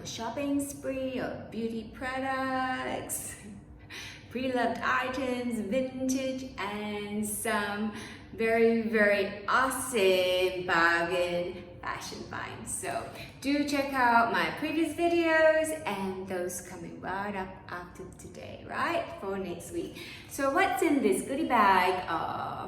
shopping spree of beauty products, pre-loved items, vintage, and some very awesome bargain fashion finds. So do check out my previous videos and those coming right up after today, right, for next week. So what's in this goodie bag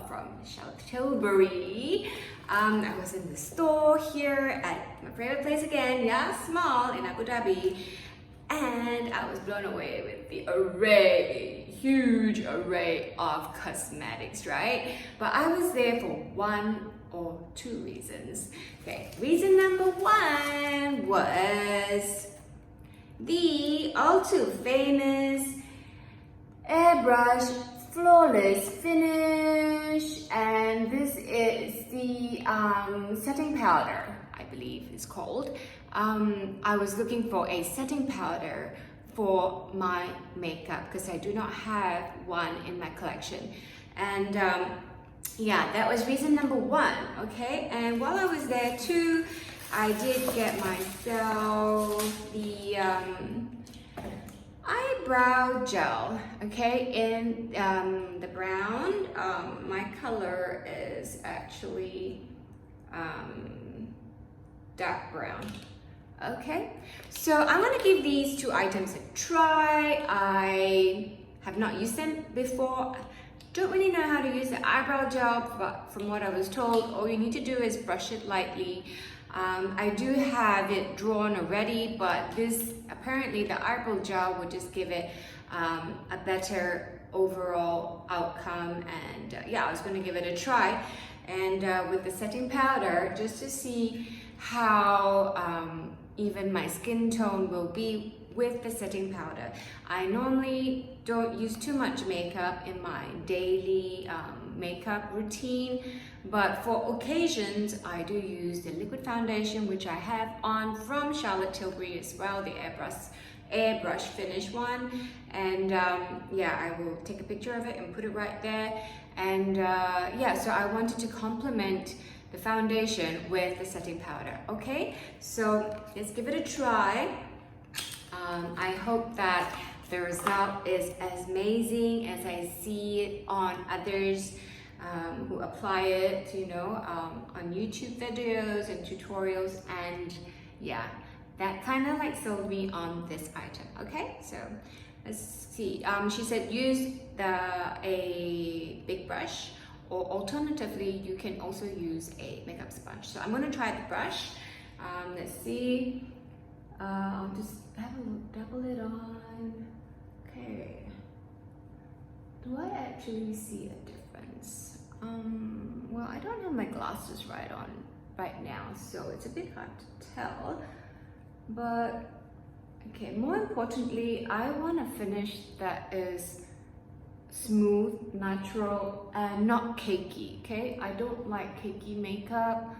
from Charlotte Tilbury? I was in the store here at my favorite place again, yeah, small, in Abu Dhabi, and I was blown away with the huge array of cosmetics, right? But I was there for one or two reasons. Okay, reason number one was the all too famous airbrush flawless finish, and this is the setting powder, I believe it's called. I was looking for a setting powder for my makeup because I do not have one in my collection, and yeah, that was reason number one. Okay, and while I was there too, I did get myself the eyebrow gel, okay, in the brown. My color is actually dark brown. Okay, so I'm gonna give these two items a try. I have not used them before. Don't really know how to use the eyebrow gel, but from what I was told, all you need to do is brush it lightly. I do have it drawn already, but this, apparently the eyebrow gel would just give it a better overall outcome, and yeah, I was going to give it a try, and with the setting powder, just to see how even my skin tone will be with the setting powder. I normally don't use too much makeup in my daily makeup routine, but for occasions I do use the liquid foundation, which I have on from Charlotte Tilbury as well, the airbrush finish one, and yeah, I will take a picture of it and put it right there. And yeah, so I wanted to complement the foundation with the setting powder. Okay, so let's give it a try. I hope that the result is as amazing as I see it on others who apply it, you know, on YouTube videos and tutorials, and yeah, that kind of like sold me on this item. Okay, so let's see. She said use a big brush, or alternatively you can also use a makeup sponge. So I'm going to try the brush. Let's see. I'll just have a look, double it on. Okay. Do I actually see a difference? Well, I don't have my glasses right on right now, so it's a bit hard to tell. But okay, more importantly, I want a finish that is smooth, natural, and not cakey. Okay, I don't like cakey makeup,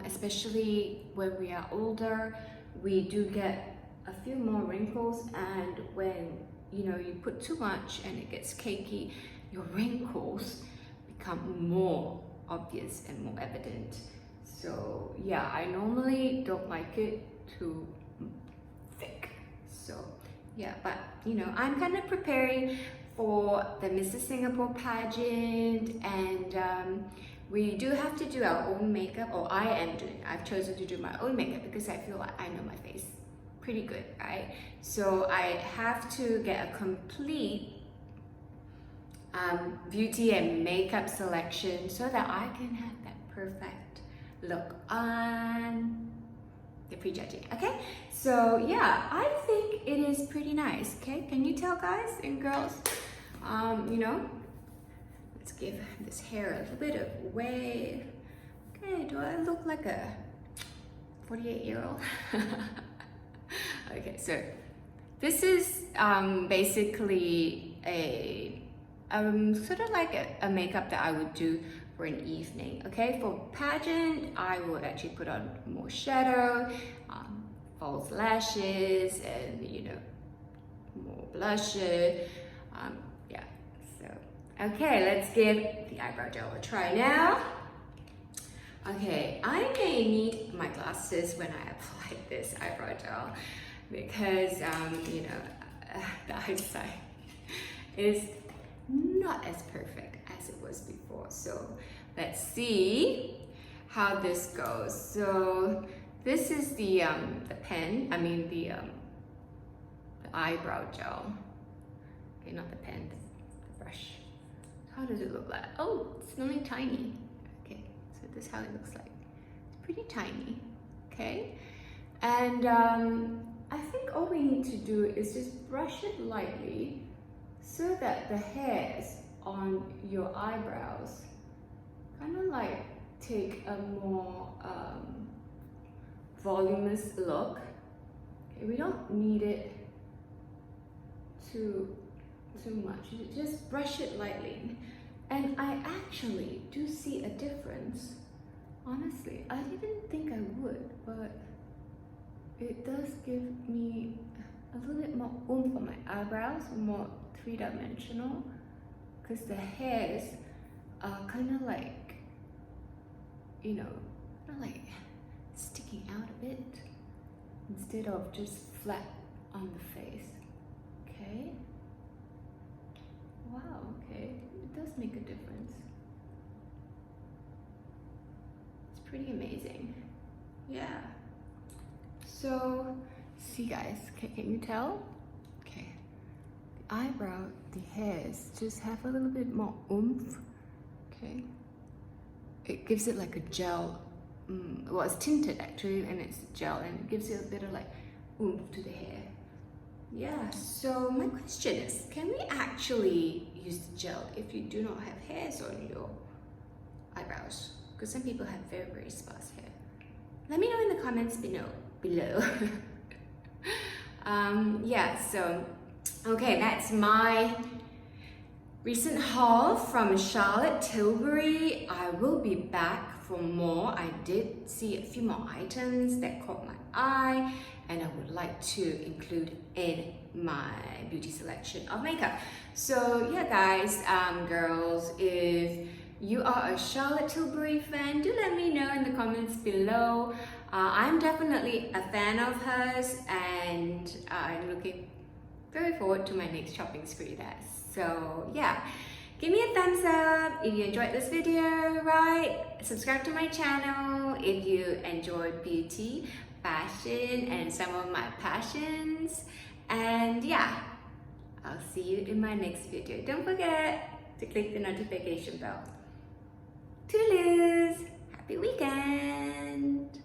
especially when we are older. We do get a few more wrinkles, and when you know you put too much and it gets cakey, your wrinkles become more obvious and more evident. So yeah, I normally don't like it too thick. So yeah, but you know, I'm kind of preparing for the Mrs. Singapore pageant, and we do have to do our own makeup, or I am doing. I've chosen to do my own makeup because I feel like I know my face pretty good, right? So I have to get a complete beauty and makeup selection so that I can have that perfect look on the prejudging. Okay, so yeah, I think it is pretty nice. Okay, can you tell, guys and girls? You know, let's give this hair a little bit of wave. Okay, do I look like a 48-year-old? Okay, so this is basically a sort of like a makeup that I would do for an evening. Okay, for pageant, I would actually put on more shadow, false lashes, and you know, more blusher. Yeah, so okay, let's give the eyebrow gel a try now. Okay, I may need my glasses when I apply this eyebrow gel because you know, the eyesight is not as perfect as it was before. So let's see how this goes. So this is the pen, I mean the eyebrow gel. Okay, not the pen, the brush. How does it look like? Oh, it's only tiny. Okay, so this is how it looks like. It's pretty tiny, okay? And I think all we need to do is just brush it lightly so that the hairs on your eyebrows kind of like take a more voluminous look. Okay, we don't need it too much. You just brush it lightly. And I actually do see a difference. Honestly, I didn't think I would, but it does give me a little bit more oomph on my eyebrows, more three-dimensional, because the hairs are kind of like, you know, kind of like sticking out a bit instead of just flat on the face. Okay. Wow, okay, it does make a difference. It's pretty amazing. Yeah. So, see guys, can you tell? Okay, the eyebrow, the hairs just have a little bit more oomph. Okay, it gives it like a gel. Well, it's tinted actually, and it's gel, and it gives it a bit of like oomph to the hair. Yeah, so my question is, can we actually use the gel if you do not have hairs on your eyebrows? Because some people have very, very sparse hair. Let me know in the comments below. Yeah, so, okay, that's my recent haul from Charlotte Tilbury. I will be back for more. I did see a few more items that caught my eye, and I would like to include in my beauty selection of makeup. So yeah guys, girls, if you are a Charlotte Tilbury fan, do let me know in the comments below. I'm definitely a fan of hers, and I'm looking very forward to my next shopping spree there. So yeah, give me a thumbs up if you enjoyed this video, right? Subscribe to my channel if you enjoyed beauty, fashion, and some of my passions. And yeah, I'll see you in my next video. Don't forget to click the notification bell. Toodaloo! Happy weekend!